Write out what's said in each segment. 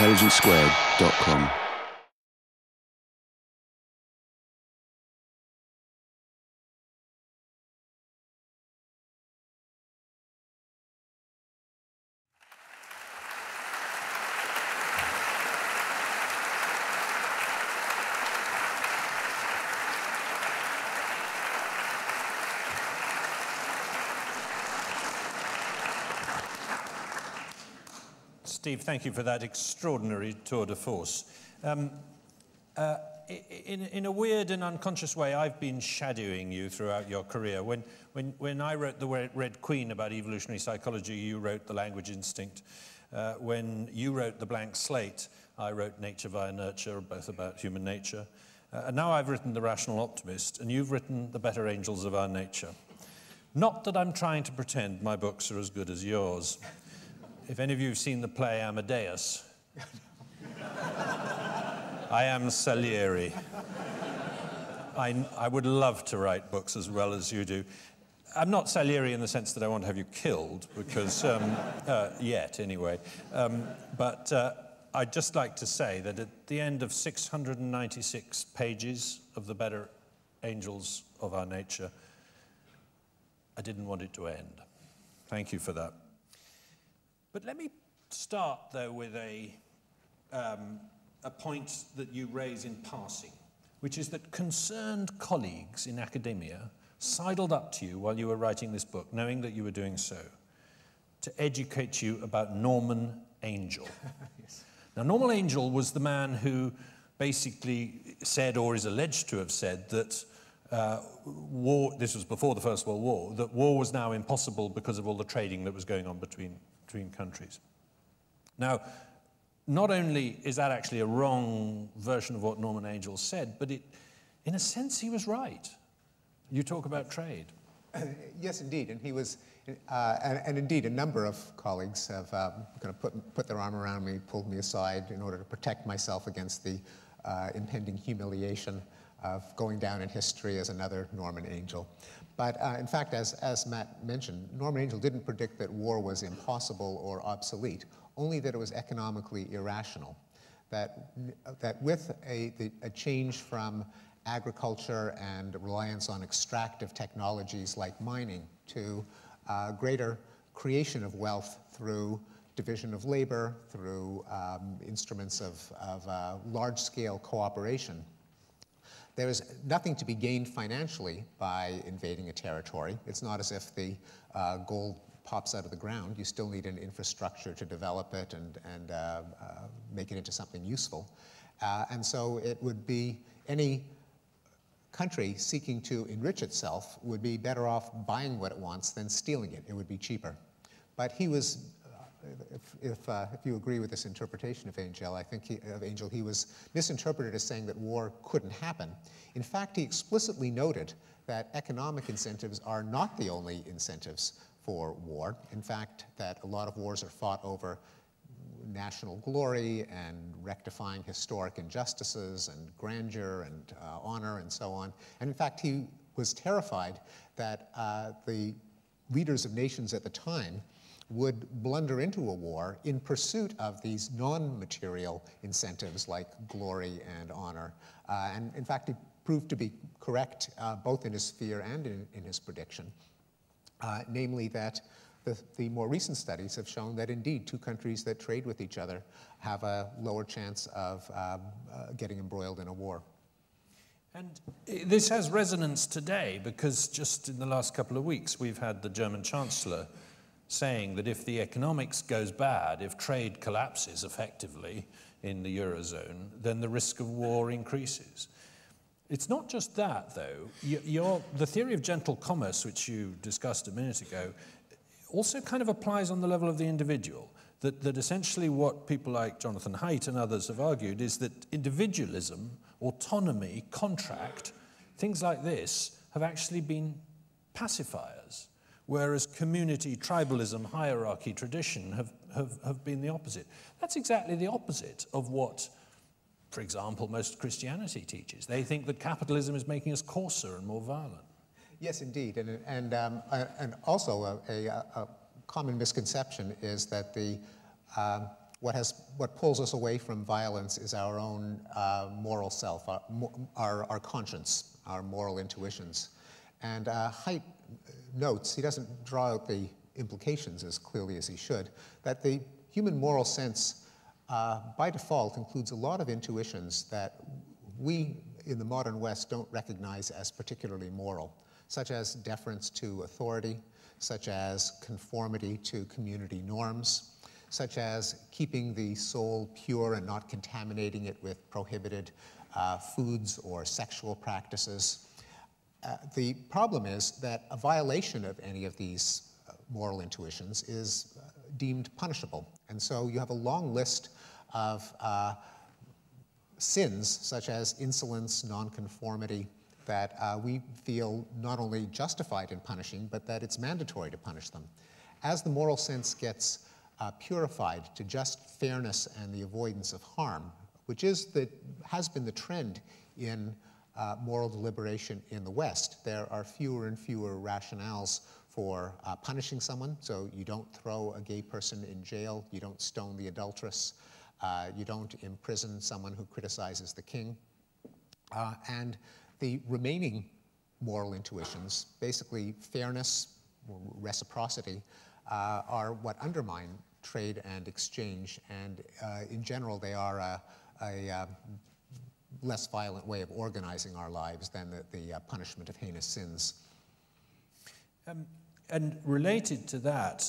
intelligencesquared.com. Steve, thank you for that extraordinary tour de force. In a weird and unconscious way, I've been shadowing you throughout your career. When I wrote The Red Queen about evolutionary psychology, you wrote The Language Instinct. When you wrote The Blank Slate, I wrote Nature via Nurture, both about human nature. And now I've written The Rational Optimist, and you've written The Better Angels of Our Nature. Not that I'm trying to pretend my books are as good as yours. If any of you have seen the play Amadeus, I am Salieri. I would love to write books as well as you do. I'm not Salieri in the sense that I want to have you killed, because, yet anyway. But I'd just like to say that at the end of 696 pages of The Better Angels of Our Nature, I didn't want it to end. Thank you for that. But let me start, though, with a point that you raise in passing, which is that concerned colleagues in academia sidled up to you while you were writing this book, knowing that you were doing so, to educate you about Norman Angell. Yes. Now, Norman Angell was the man who basically said, or is alleged to have said, that war, this was before the First World War, that war was now impossible because of all the trading that was going on between countries. Now, not only is that actually a wrong version of what Norman Angell said, but in a sense, he was right. You talk about trade. Yes, indeed, and he was, and indeed, a number of colleagues have kind of put their arm around me, pulled me aside in order to protect myself against the impending humiliation of going down in history as another Norman Angell. But in fact, as Matt mentioned, Norman Angell didn't predict that war was impossible or obsolete, only that it was economically irrational. That with a change from agriculture and reliance on extractive technologies like mining to greater creation of wealth through division of labor, through instruments of large-scale cooperation, there is nothing to be gained financially by invading a territory. It's not as if the gold pops out of the ground. You still need an infrastructure to develop it and make it into something useful. And so it would be any country seeking to enrich itself would be better off buying what it wants than stealing it. It would be cheaper. But he was, if you agree with this interpretation of Angell, I think he was misinterpreted as saying that war couldn't happen. In fact, he explicitly noted that economic incentives are not the only incentives for war. In fact, that a lot of wars are fought over national glory and rectifying historic injustices and grandeur and honor and so on. And in fact, he was terrified that the leaders of nations at the time would blunder into a war in pursuit of these non-material incentives like glory and honor. And in fact, he proved to be correct both in his fear and in his prediction, namely that the more recent studies have shown that indeed two countries that trade with each other have a lower chance of getting embroiled in a war. And this has resonance today because just in the last couple of weeks we've had the German Chancellor saying that if the economics goes bad, if trade collapses effectively in the Eurozone, then the risk of war increases. It's not just that, though. The theory of gentle commerce, which you discussed a minute ago, also kind of applies on the level of the individual. That essentially what people like Jonathan Haidt and others have argued is that individualism, autonomy, contract, things like this have actually been pacifiers, whereas community, tribalism, hierarchy, tradition have been the opposite. That's exactly the opposite of what, for example, most Christianity teaches. They think that capitalism is making us coarser and more violent. Yes, indeed, and also a common misconception is that the what pulls us away from violence is our own moral self, our conscience, our moral intuitions. And Haidt notes, he doesn't draw out the implications as clearly as he should, that the human moral sense by default includes a lot of intuitions that we in the modern West don't recognize as particularly moral, such as deference to authority, such as conformity to community norms, such as keeping the soul pure and not contaminating it with prohibited foods or sexual practices. The problem is that a violation of any of these moral intuitions is deemed punishable. And so you have a long list of sins, such as insolence, nonconformity, that we feel not only justified in punishing, but that it's mandatory to punish them. As the moral sense gets purified to just fairness and the avoidance of harm, which has been the trend in moral deliberation in the West, there are fewer and fewer rationales for punishing someone. So you don't throw a gay person in jail, you don't stone the adulteress, you don't imprison someone who criticizes the king. And the remaining moral intuitions, basically fairness, reciprocity, are what undermine trade and exchange, and in general they are a less violent way of organizing our lives than the punishment of heinous sins. And related to that,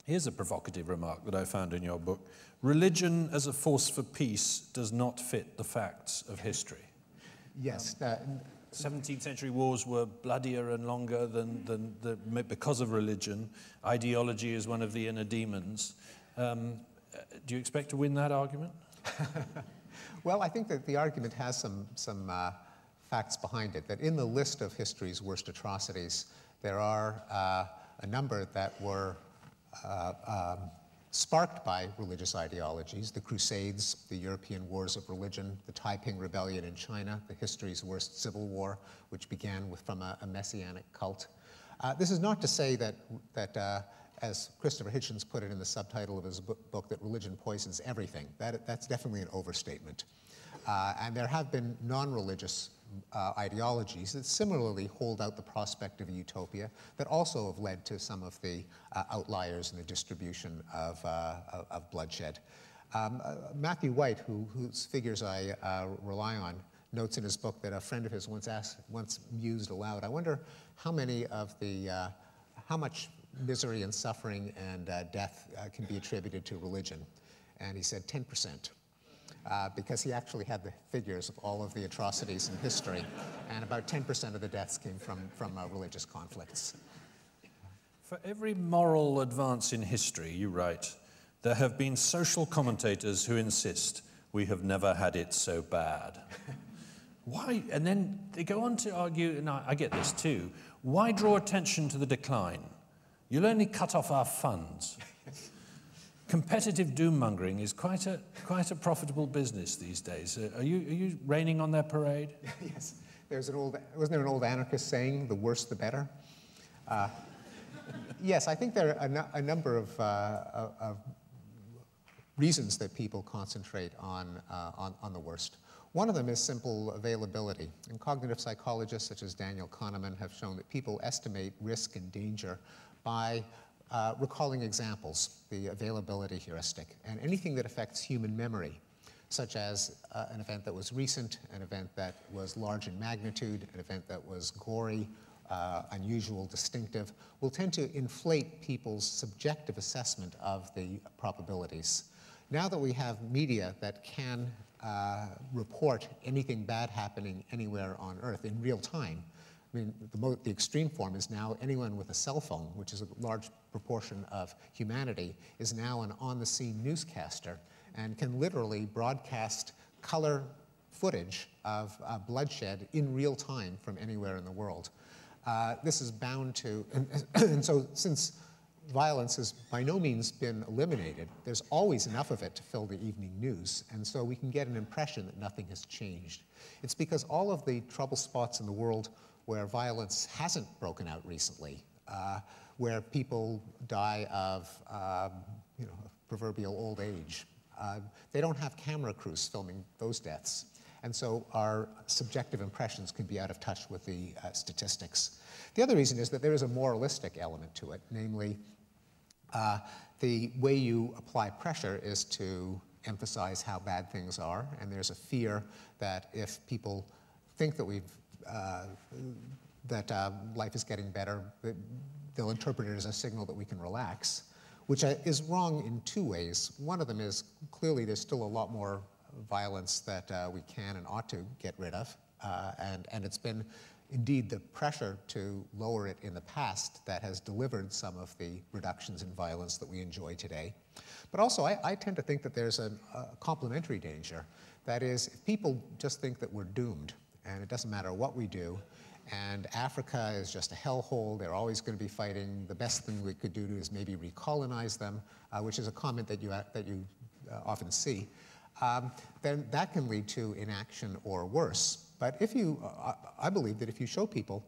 here's a provocative remark that I found in your book. Religion as a force for peace does not fit the facts of history. Yes. 17th century wars were bloodier and longer because of religion. Ideology is one of the inner demons. Do you expect to win that argument? Well, I think that the argument has some facts behind it, that in the list of history's worst atrocities, there are a number that were sparked by religious ideologies: the Crusades, the European Wars of Religion, the Taiping Rebellion in China, the history's worst civil war, which began from a messianic cult. This is not to say that as Christopher Hitchens put it in the subtitle of his book, that religion poisons everything. That's definitely an overstatement. And there have been non-religious ideologies that similarly hold out the prospect of a utopia that also have led to some of the outliers in the distribution of bloodshed. Matthew White, whose figures I rely on, notes in his book that a friend of his once mused aloud, I wonder how much misery and suffering and death can be attributed to religion. And he said 10%. Because he actually had the figures of all of the atrocities in history, and about 10% of the deaths came from religious conflicts. For every moral advance in history, you write, there have been social commentators who insist we have never had it so bad. Why? And then they go on to argue, and I get this too, why draw attention to the decline? You'll only cut off our funds. Competitive doom-mongering is quite a profitable business these days. Are you raining on their parade? Yes. Wasn't there an old anarchist saying, the worse the better? Yes, I think there are a number of reasons that people concentrate on the worst. One of them is simple availability. And cognitive psychologists such as Daniel Kahneman have shown that people estimate risk and danger by recalling examples, the availability heuristic, and anything that affects human memory, such as an event that was recent, an event that was large in magnitude, an event that was gory, unusual, distinctive, will tend to inflate people's subjective assessment of the probabilities. Now that we have media that can report anything bad happening anywhere on Earth in real time, I mean, the extreme form is now anyone with a cell phone, which is a large proportion of humanity, is now an on-the-scene newscaster and can literally broadcast color footage of bloodshed in real time from anywhere in the world. This is bound to, and so since violence has by no means been eliminated, there's always enough of it to fill the evening news, and so we can get an impression that nothing has changed. It's because all of the trouble spots in the world where violence hasn't broken out recently, where people die of proverbial old age. They don't have camera crews filming those deaths. And so our subjective impressions can be out of touch with the statistics. The other reason is that there is a moralistic element to it, namely the way you apply pressure is to emphasize how bad things are, and there's a fear that if people think that life is getting better, they'll interpret it as a signal that we can relax, which is wrong in two ways. One of them is clearly there's still a lot more violence that we can and ought to get rid of, and it's been indeed the pressure to lower it in the past that has delivered some of the reductions in violence that we enjoy today. But also, I tend to think that there's a complementary danger. That is, if people just think that we're doomed, and it doesn't matter what we do, and Africa is just a hellhole, they're always going to be fighting, the best thing we could do is maybe recolonize them, which is a comment that you often see, then that can lead to inaction or worse. But if I believe that if you show people,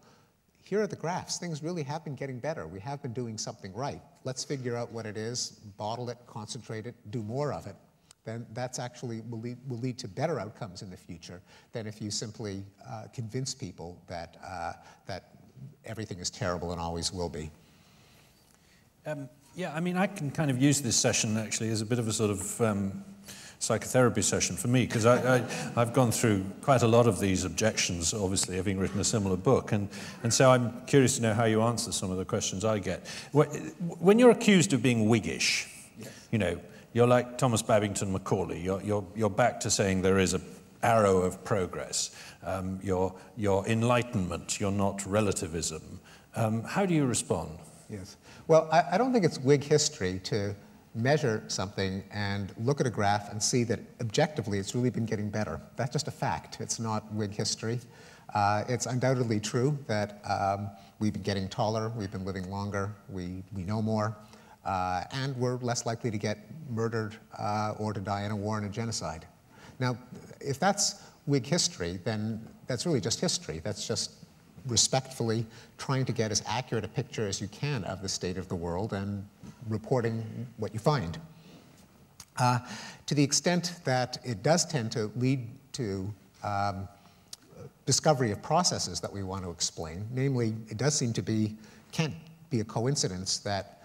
here are the graphs, things really have been getting better, we have been doing something right, let's figure out what it is, bottle it, concentrate it, do more of it, then that's actually will lead to better outcomes in the future than if you simply convince people that, that everything is terrible and always will be. Yeah, I mean, I can kind of use this session actually as a bit of a sort of psychotherapy session for me, because I've gone through quite a lot of these objections, obviously, having written a similar book, and so I'm curious to know how you answer some of the questions I get. When you're accused of being Whiggish, yes, you know, you're like Thomas Babington Macaulay, you're back to saying there is an arrow of progress, you're enlightenment, you're not relativism. How do you respond? Yes. Well, I don't think it's Whig history to measure something and look at a graph and see that objectively it's really been getting better. That's just a fact. It's not Whig history. It's undoubtedly true that we've been getting taller, we've been living longer, we know more, and we're less likely to get murdered or to die in a war and a genocide. Now, if that's Whig history, then that's really just history. That's just respectfully trying to get as accurate a picture as you can of the state of the world and reporting what you find. To the extent that it does tend to lead to discovery of processes that we want to explain, namely, it does seem to be, can't be a coincidence that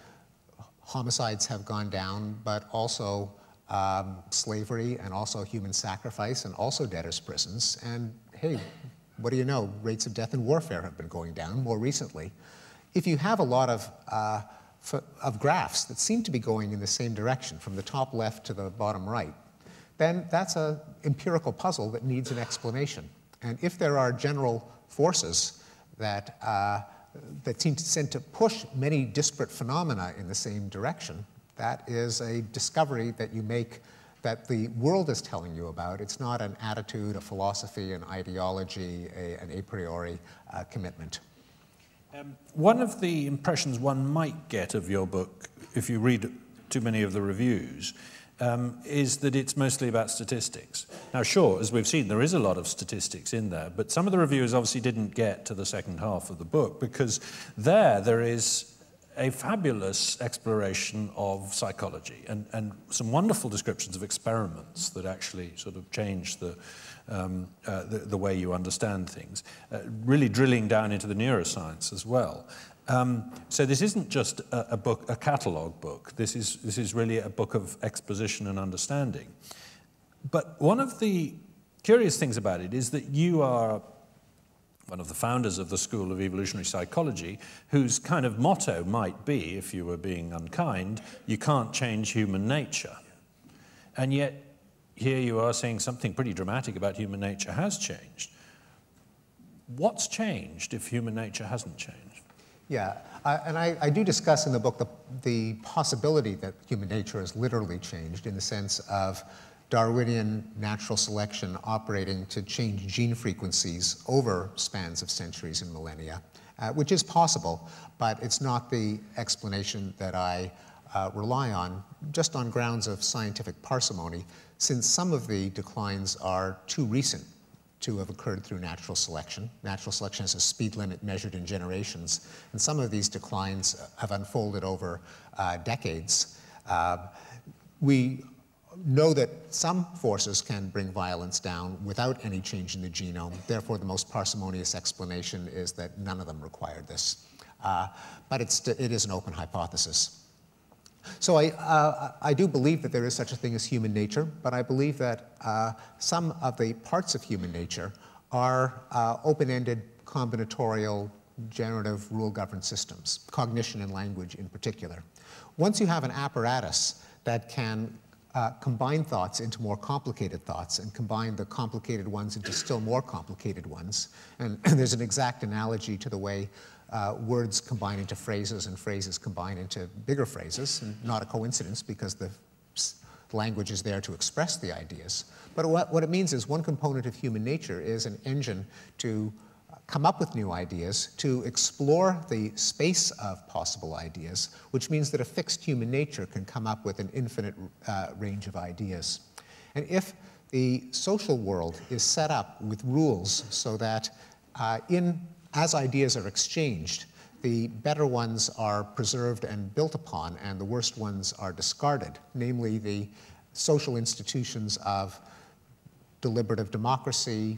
homicides have gone down, but also slavery and also human sacrifice and also debtors' prisons. And hey, what do you know? Rates of death in warfare have been going down more recently. If you have a lot of graphs that seem to be going in the same direction, from the top left to the bottom right, then that's an empirical puzzle that needs an explanation. And if there are general forces that, that seem to push many disparate phenomena in the same direction, that is a discovery that you make that the world is telling you about. It's not an attitude, a philosophy, an ideology, an a priori commitment. One of the impressions one might get of your book, if you read too many of the reviews, is that it's mostly about statistics. Now, sure, as we've seen, there is a lot of statistics in there, but some of the reviewers obviously didn't get to the second half of the book, because there is a fabulous exploration of psychology and some wonderful descriptions of experiments that actually sort of change the way you understand things, really drilling down into the neuroscience as well. So this isn't just a book, a catalogue book. This is really a book of exposition and understanding. But one of the curious things about it is that you are one of the founders of the School of Evolutionary Psychology, whose kind of motto might be, if you were being unkind, you can't change human nature. And yet, here you are saying something pretty dramatic about human nature has changed. What's changed if human nature hasn't changed? Yeah, and I do discuss in the book the possibility that human nature has literally changed in the sense of Darwinian natural selection operating to change gene frequencies over spans of centuries and millennia, which is possible, but it's not the explanation that I rely on, just on grounds of scientific parsimony, since some of the declines are too recent to have occurred through natural selection. Natural selection has a speed limit measured in generations, and some of these declines have unfolded over decades. we know that some forces can bring violence down without any change in the genome. Therefore, the most parsimonious explanation is that none of them required this. But it is an open hypothesis. So I do believe that there is such a thing as human nature, but I believe that some of the parts of human nature are open-ended, combinatorial, generative, rule-governed systems, cognition and language in particular. Once you have an apparatus that can combine thoughts into more complicated thoughts and combine the complicated ones into still more complicated ones, and there's an exact analogy to the way words combine into phrases and phrases combine into bigger phrases, and not a coincidence because the language is there to express the ideas. But what it means is one component of human nature is an engine to come up with new ideas, to explore the space of possible ideas, which means that a fixed human nature can come up with an infinite range of ideas. And if the social world is set up with rules so that as ideas are exchanged, the better ones are preserved and built upon, and the worst ones are discarded, namely the social institutions of deliberative democracy,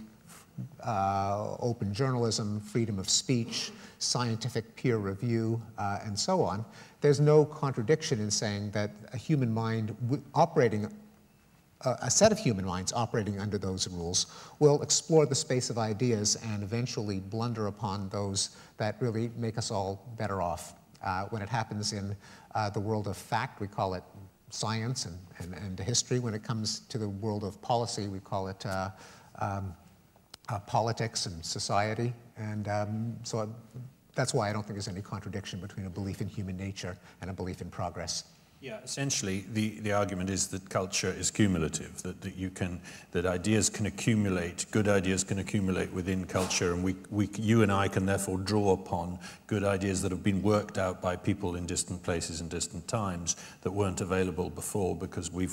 open journalism, freedom of speech, scientific peer review, and so on, there's no contradiction in saying that a human mind a set of human minds operating under those rules will explore the space of ideas and eventually blunder upon those that really make us all better off. When it happens in the world of fact, we call it science and history. When it comes to the world of policy, we call it politics and society. And so that's why I don't think there's any contradiction between a belief in human nature and a belief in progress. Yeah, essentially, the argument is that culture is cumulative, that ideas can accumulate, good ideas can accumulate within culture, and you and I can therefore draw upon good ideas that have been worked out by people in distant places and distant times that weren't available before because we're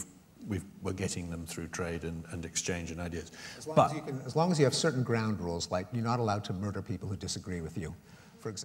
getting them through trade and exchange and ideas. As long as you have certain ground rules, like you're not allowed to murder people who disagree with you, for example.